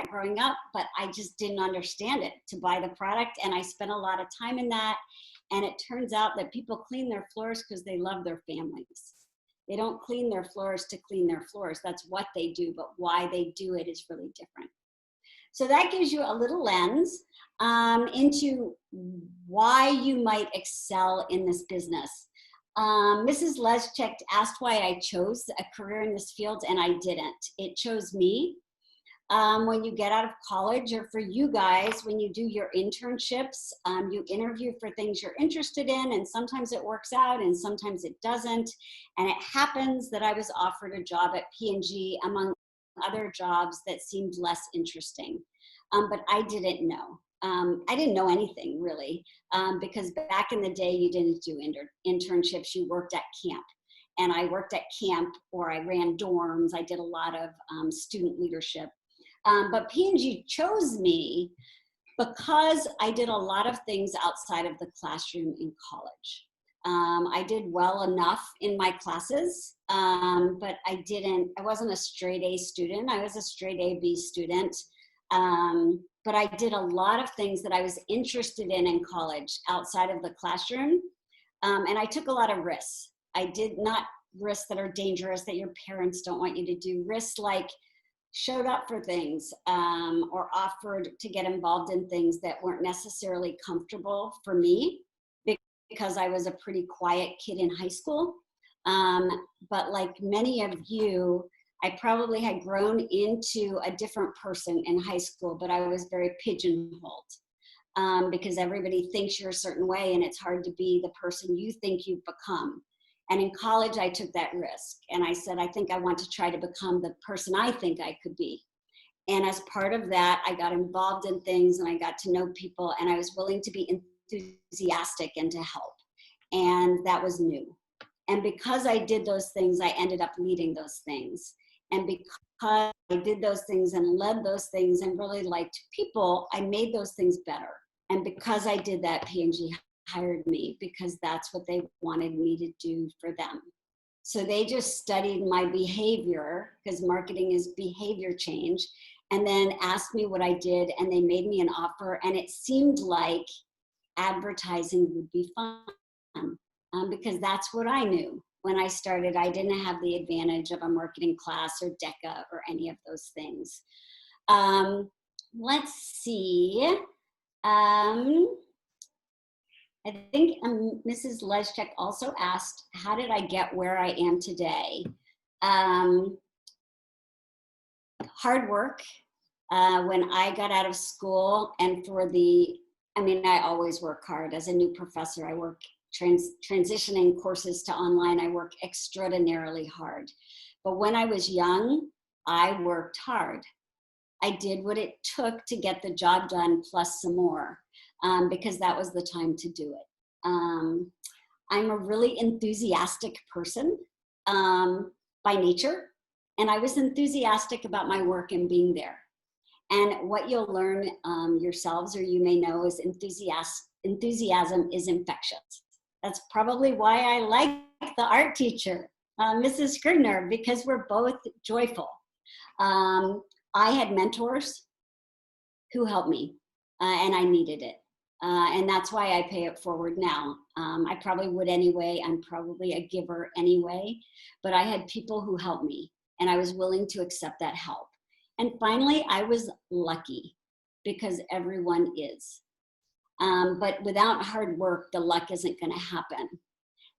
growing up, but I just didn't understand it to buy the product. And I spent a lot of time in that. And it turns out that people clean their floors because they love their families. They don't clean their floors to clean their floors. That's what they do, but why they do it is really different. So that gives you a little lens into why you might excel in this business. Mrs. Leschek asked why I chose a career in this field, and I didn't. It chose me. When you get out of college, or for you guys, when you do your internships, you interview for things you're interested in, and sometimes it works out and sometimes it doesn't. And it happens that I was offered a job at P&G among other jobs that seemed less interesting. But I didn't know. I didn't know anything really, because back in the day, you didn't do internships, you worked at camp. And I worked at camp, or I ran dorms. I did a lot of student leadership. But P&G chose me because I did a lot of things outside of the classroom in college. I did well enough in my classes, but I wasn't a straight A student. I was a straight A B student. But I did a lot of things that I was interested in college outside of the classroom. And I took a lot of risks. I did not risks that are dangerous, that your parents don't want you to do. Risks like showed up for things or offered to get involved in things that weren't necessarily comfortable for me, because I was a pretty quiet kid in high school. But like many of you, I probably had grown into a different person in high school, but I was very pigeonholed because everybody thinks you're a certain way, and it's hard to be the person you think you've become. And in college, I took that risk, and I said, I think I want to try to become the person I think I could be. And as part of that, I got involved in things, and I got to know people, and I was willing to be enthusiastic and to help. And that was new. And because I did those things, I ended up leading those things. And because I did those things and led those things and really liked people, I made those things better. And because I did that, P&G hired me because that's what they wanted me to do for them. So they just studied my behavior, because marketing is behavior change, and then asked me what I did, and they made me an offer, and it seemed like advertising would be fun because that's what I knew. When I started, I didn't have the advantage of a marketing class or DECA or any of those things. Let's see. I think Mrs. Leschek also asked, how did I get where I am today? Hard work. When I got out of school, and I always work hard. As a new professor, I work transitioning courses to online. I work extraordinarily hard. But when I was young, I worked hard. I did what it took to get the job done, plus some more, because that was the time to do it. I'm a really enthusiastic person by nature, and I was enthusiastic about my work and being there. And what you'll learn yourselves, or you may know, is enthusiasm is infectious. That's probably why I like the art teacher, Mrs. Scribner, because we're both joyful. I had mentors who helped me, and I needed it. And that's why I pay it forward now. I probably would anyway. I'm probably a giver anyway, but I had people who helped me, and I was willing to accept that help. And finally, I was lucky, because everyone is. But without hard work, the luck isn't going to happen.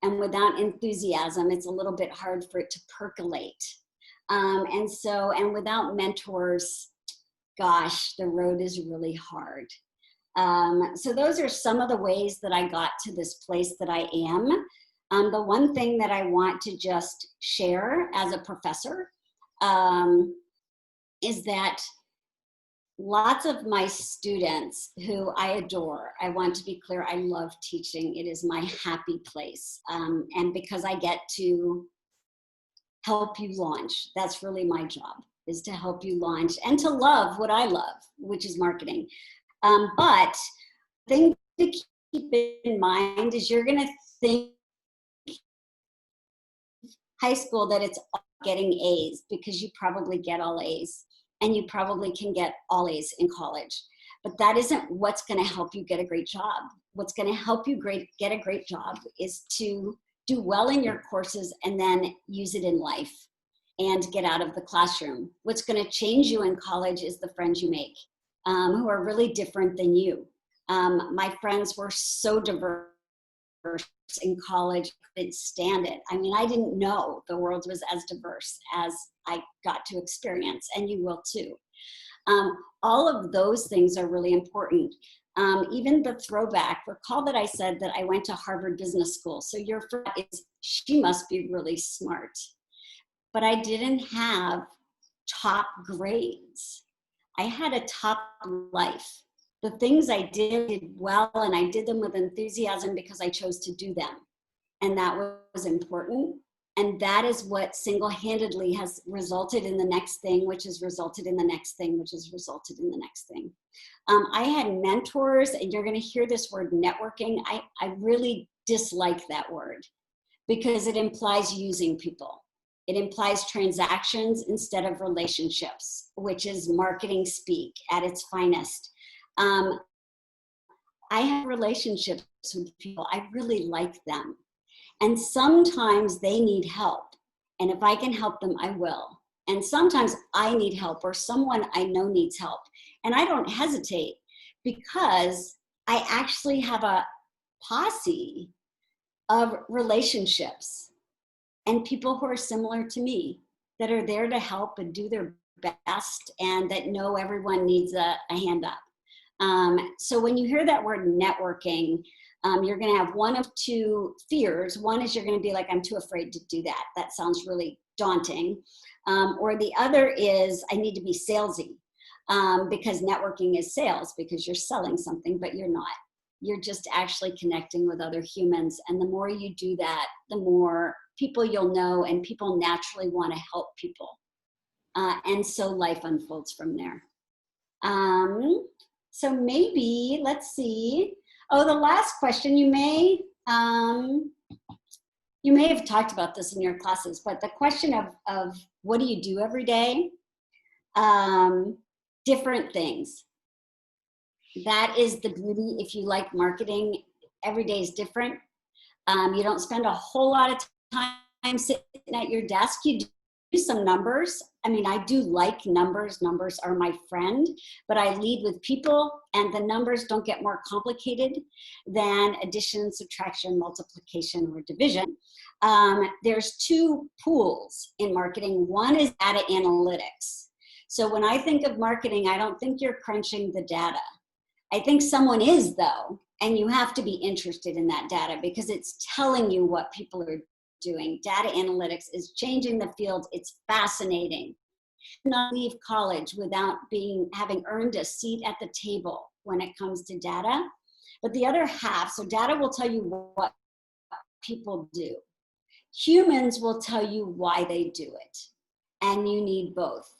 And without enthusiasm, it's a little bit hard for it to percolate. And without mentors, gosh, the road is really hard. So those are some of the ways that I got to this place that I am. The one thing that I want to just share as a professor is that lots of my students who I adore, I want to be clear, I love teaching. It is my happy place. And because I get to help you launch, that's really my job, is to help you launch and to love what I love, which is marketing. But the thing to keep in mind is you're going to think high school that it's all getting A's, because you probably get all A's. and you probably can get all A's in college. But that isn't what's going to help you get a great job. What's going to help you get a great job is to do well in your courses and then use it in life and get out of the classroom. What's going to change you in college is the friends you make, who are really different than you. My friends were so diverse in college, I couldn't stand it. I mean, I didn't know the world was as diverse as I got to experience, and you will too. All of those things are really important. Even the throwback, recall that I said that I went to Harvard Business School. So your friend is, she must be really smart. But I didn't have top grades. I had a top life. The things I did well, and I did them with enthusiasm because I chose to do them. And that was important. And that is what single-handedly has resulted in the next thing, which has resulted in the next thing, which has resulted in the next thing. I had mentors, and you're going to hear this word networking. I really dislike that word because it implies using people. It implies transactions instead of relationships, which is marketing speak at its finest. I have relationships with people. I really like them. And sometimes they need help. And if I can help them, I will. And sometimes I need help or someone I know needs help. And I don't hesitate because I actually have a posse of relationships and people who are similar to me that are there to help and do their best and that know everyone needs a hand up. So when you hear that word networking, you're going to have one of two fears. One is you're going to be like, I'm too afraid to do that. That sounds really daunting. Or the other is I need to be salesy because networking is sales because you're selling something, but you're not. You're just actually connecting with other humans. And the more you do that, the more people you'll know, and people naturally want to help people. And so life unfolds from there. So maybe, let's see. Oh, the last question, you may have talked about this in your classes, but the question of what do you do every day? Different things. That is the beauty. If you like marketing, every day is different. You don't spend a whole lot of time sitting at your desk. You do some numbers. I mean, I do like numbers. Numbers are my friend, but I lead with people, and the numbers don't get more complicated than addition, subtraction, multiplication, or division. There's two pools in marketing. One is data analytics. So when I think of marketing, I don't think you're crunching the data. I think someone is, though, and you have to be interested in that data because it's telling you what people are doing. Data analytics is changing the field. It's fascinating. Not leave college without having earned a seat at the table when it comes to data. But the other half, so data will tell you what people do. Humans will tell you why they do it. And you need both.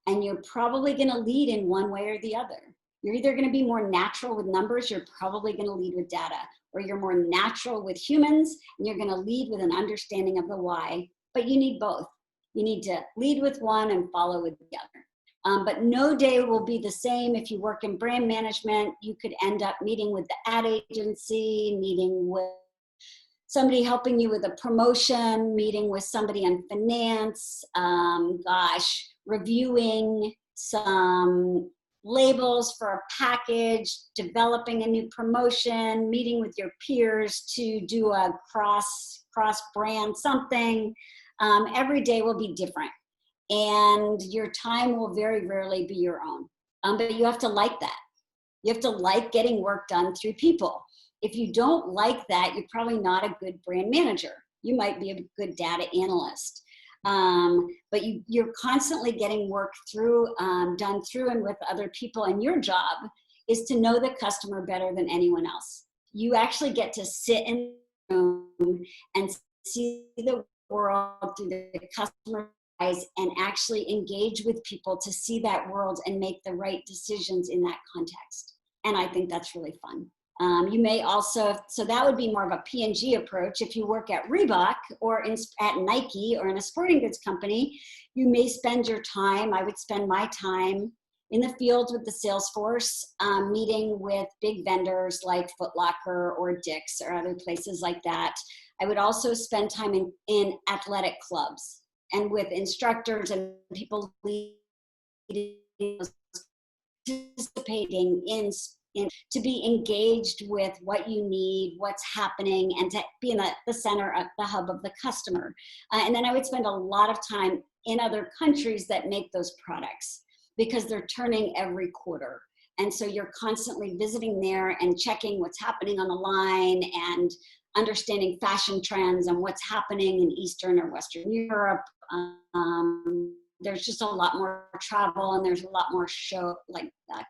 And you're probably going to lead in one way or the other. You're either going to be more natural with numbers, you're probably going to lead with data, or you're more natural with humans, and you're going to lead with an understanding of the why, but you need both. You need to lead with one and follow with the other. But no day will be the same. If you work in brand management, you could end up meeting with the ad agency, meeting with somebody helping you with a promotion, meeting with somebody in finance, reviewing some labels for a package, developing a new promotion, meeting with your peers to do a cross brand something. Every day will be different, and your time will very rarely be your own. But you have to like that. You have to like getting work done through people. If you don't like that, you're probably not a good brand manager. You might be a good data analyst. But you're constantly getting work done through and with other people, and your job is to know the customer better than anyone else. You actually get to sit in the room and see the world through the customer eyes and actually engage with people to see that world and make the right decisions in that context. And I think that's really fun. You may also, so that would be more of a P&G approach. If you work at Reebok or at Nike or in a sporting goods company, you may spend your time, I would spend my time in the field with the sales force, meeting with big vendors like Foot Locker or Dick's or other places like that. I would also spend time in athletic clubs and with instructors and people leading, participating in to be engaged with what you need, what's happening, and to be in the center of the hub of the customer. And then I would spend a lot of time in other countries that make those products because they're turning every quarter. And so you're constantly visiting there and checking what's happening on the line and understanding fashion trends and what's happening in Eastern or Western Europe. There's just a lot more travel and there's a lot more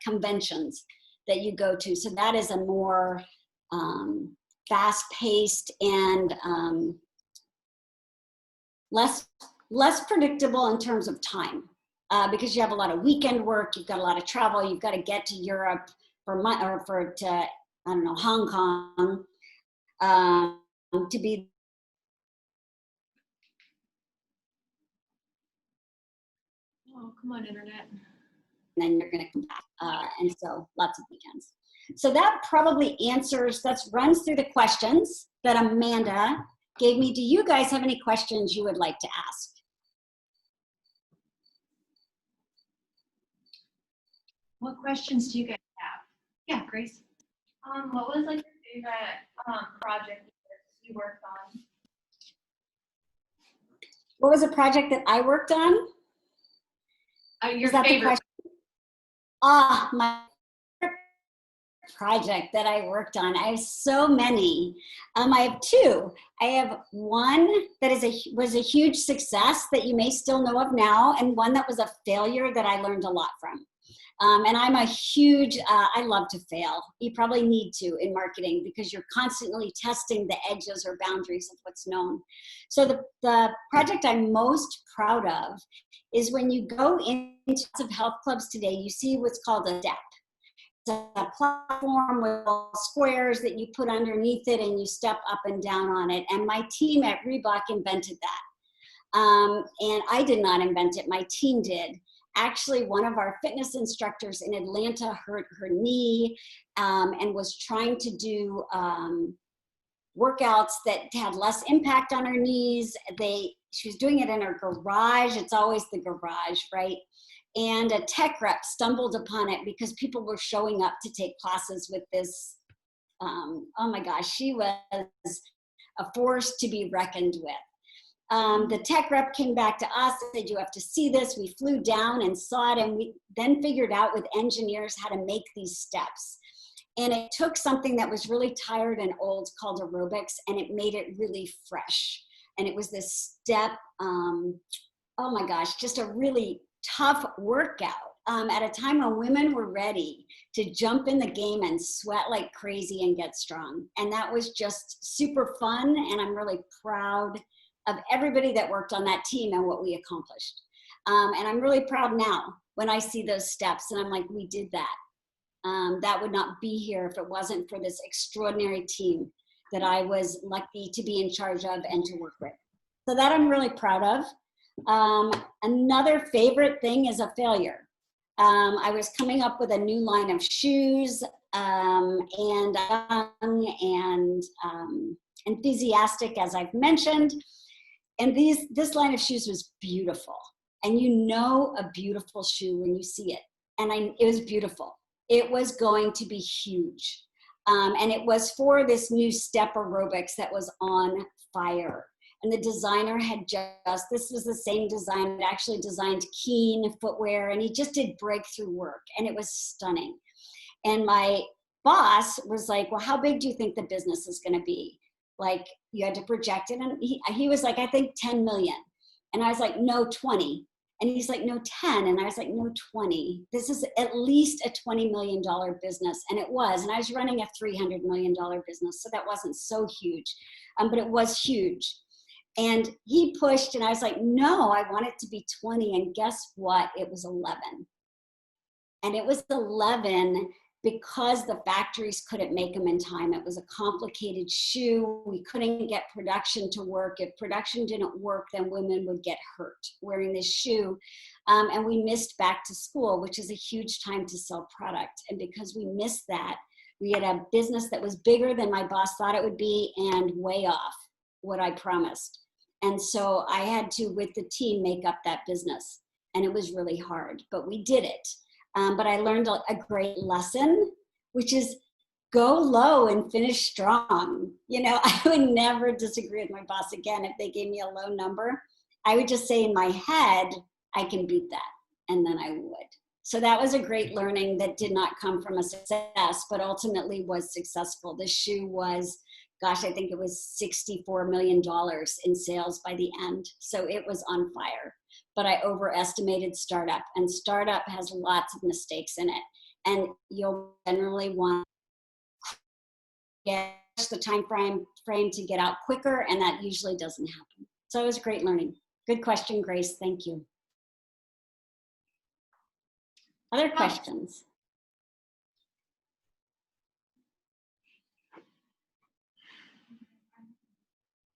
conventions that you go to. So that is a more fast-paced and less predictable in terms of time because you have a lot of weekend work, you've got a lot of travel, you've got to get to Europe to Hong Kong to be. Oh, come on, internet. And then you're going to come back. And so lots of weekends. So that probably runs through the questions that Amanda gave me. Do you guys have any questions you would like to ask? What questions do you guys have? Yeah, Grace. What was like your favorite project you worked on? What was a project that I worked on? Your favorite. My project that I worked on. I have so many. I have two. I have one that was a huge success that you may still know of now, and one that was a failure that I learned a lot from. And I'm a huge, I love to fail. You probably need to in marketing because you're constantly testing the edges or boundaries of what's known. So the project I'm most proud of is when you go into lots of health clubs today, you see what's called a step. It's a platform with squares that you put underneath it and you step up and down on it. And my team at Reebok invented that. And I did not invent it, my team did. Actually, one of our fitness instructors in Atlanta hurt her knee and was trying to do workouts that had less impact on her knees. She was doing it in her garage. It's always the garage, right? And a tech rep stumbled upon it because people were showing up to take classes with this. Oh my gosh, she was a force to be reckoned with. The tech rep came back to us and said, you have to see this. We flew down and saw it, and we then figured out with engineers how to make these steps. And it took something that was really tired and old called aerobics, and it made it really fresh. And it was this step, oh my gosh, just a really tough workout at a time when women were ready to jump in the game and sweat like crazy and get strong. And that was just super fun, and I'm really proud of everybody that worked on that team and what we accomplished. And I'm really proud now when I see those steps and I'm like, we did that. That would not be here if it wasn't for this extraordinary team that I was lucky to be in charge of and to work with. So that I'm really proud of. Another favorite thing is a failure. I was coming up with a new line of shoes and enthusiastic, as I've mentioned. And this line of shoes was beautiful. And you know a beautiful shoe when you see it. And it was beautiful. It was going to be huge. And it was for this new step aerobics that was on fire. And the designer this was the same designer that actually designed Keen footwear. And he just did breakthrough work. And it was stunning. And my boss was like, well, how big do you think the business is going to be? Like, you had to project it. And he was like, I think 10 million. And I was like, no, 20. And he's like, no, 10. And I was like, no, 20. This is at least a $20 million business. And it was. And I was running a $300 million business. So that wasn't so huge. But it was huge. And he pushed. And I was like, no, I want it to be 20. And guess what? It was 11. And it was 11. because the factories couldn't make them in time. It was a complicated shoe. We couldn't get production to work. If production didn't work, then women would get hurt wearing this shoe. And we missed back to school, which is a huge time to sell product. And because we missed that, we had a business that was bigger than my boss thought it would be and way off what I promised. And so I had to, with the team, make up that business. And it was really hard, but we did it. But I learned a great lesson, which is go low and finish strong. You know, I would never disagree with my boss again if they gave me a low number. I would just say in my head, I can beat that, and then I would. So that was a great learning that did not come from a success, but ultimately was successful. The shoe was, gosh, I think it was $64 million in sales by the end. So it was on fire. But I overestimated startup, and startup has lots of mistakes in it. And you'll generally want to get the time frame to get out quicker, and that usually doesn't happen. So it was great learning. Good question, Grace. Thank you. Other questions?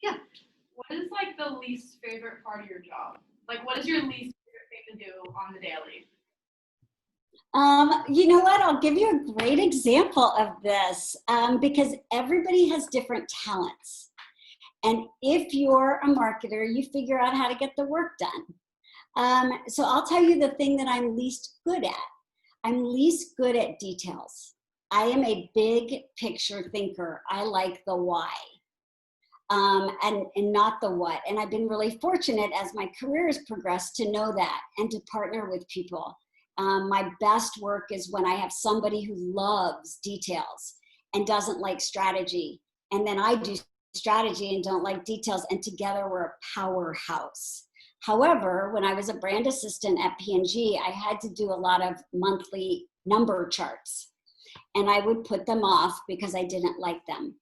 Yeah. What is like the least favorite part of your job? Like, what is your least favorite thing to do on the daily? You know what? I'll give you a great example of this because everybody has different talents. And if you're a marketer, you figure out how to get the work done. So I'll tell you the thing that I'm least good at. I'm least good at details. I am a big picture thinker. I like the why. And not the what. And I've been really fortunate as my career has progressed to know that and to partner with people. My best work is when I have somebody who loves details and doesn't like strategy. And then I do strategy and don't like details. And together we're a powerhouse. However, when I was a brand assistant at P&G, I had to do a lot of monthly number charts. And I would put them off because I didn't like them.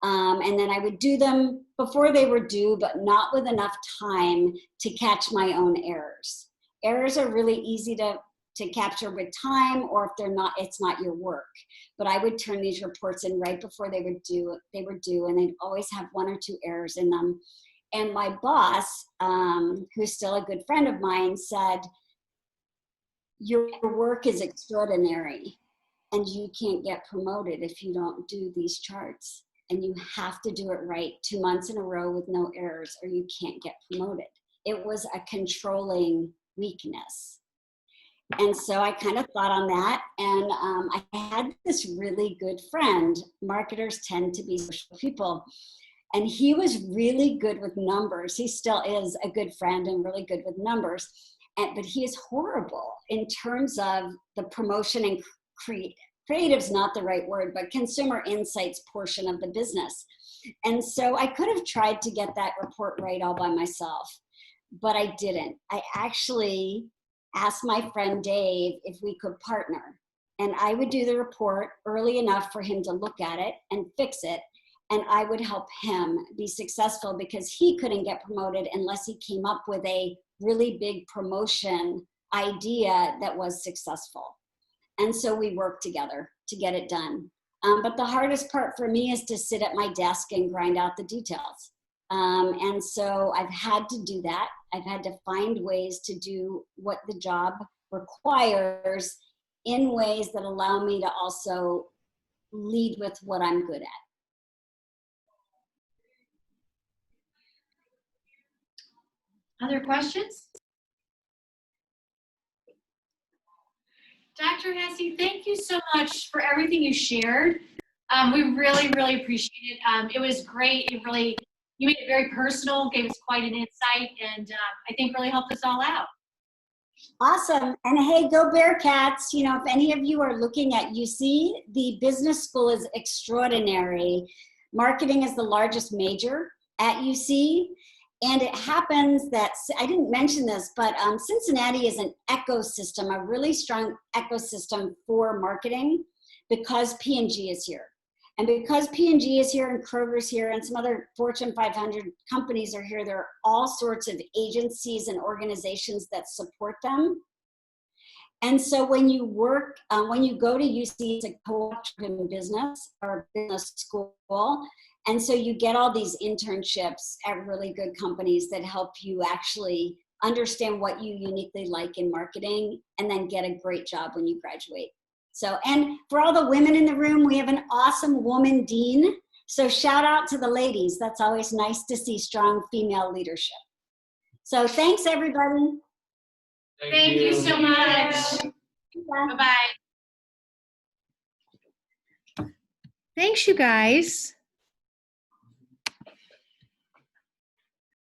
And then I would do them before they were due, but not with enough time to catch my own errors. Errors are really easy to capture with time, or if they're not, it's not your work. But I would turn these reports in right before they were due, and they'd always have one or two errors in them. And my boss, who's still a good friend of mine, said, your work is extraordinary, and you can't get promoted if you don't do these charts. And you have to do it right 2 months in a row with no errors, or you can't get promoted. It was a controlling weakness. And so I kind of thought on that, and I had this really good friend. Marketers tend to be social people, and he was really good with numbers. He still is a good friend and really good with numbers, but he is horrible in terms of the promotion and creative's not the right word, but consumer insights portion of the business. And so I could have tried to get that report right all by myself, but I didn't. I actually asked my friend Dave if we could partner, and I would do the report early enough for him to look at it and fix it. And I would help him be successful because he couldn't get promoted unless he came up with a really big promotion idea that was successful. And so we worked together to get it done. But the hardest part for me is to sit at my desk and grind out the details. And so I've had to do that. I've had to find ways to do what the job requires in ways that allow me to also lead with what I'm good at. Other questions? Dr. Hassey, thank you so much for everything you shared. We really, really appreciate it. It was great. You made it very personal, gave us quite an insight, and I think really helped us all out. Awesome. And hey, go Bearcats. You know, if any of you are looking at UC, the business school is extraordinary. Marketing is the largest major at UC. And it happens that, I didn't mention this, but Cincinnati is an ecosystem, a really strong ecosystem for marketing because P&G is here. And because P&G is here and Kroger's here and some other Fortune 500 companies are here, there are all sorts of agencies and organizations that support them. And so when you work, when you go to UC, it's a cooperative business or business school. And so you get all these internships at really good companies that help you actually understand what you uniquely like in marketing and then get a great job when you graduate. So, and for all the women in the room, we have an awesome woman dean. So shout out to the ladies. That's always nice to see strong female leadership. So thanks, everybody. Thank you so much. Yeah. Bye-bye. Thanks, you guys.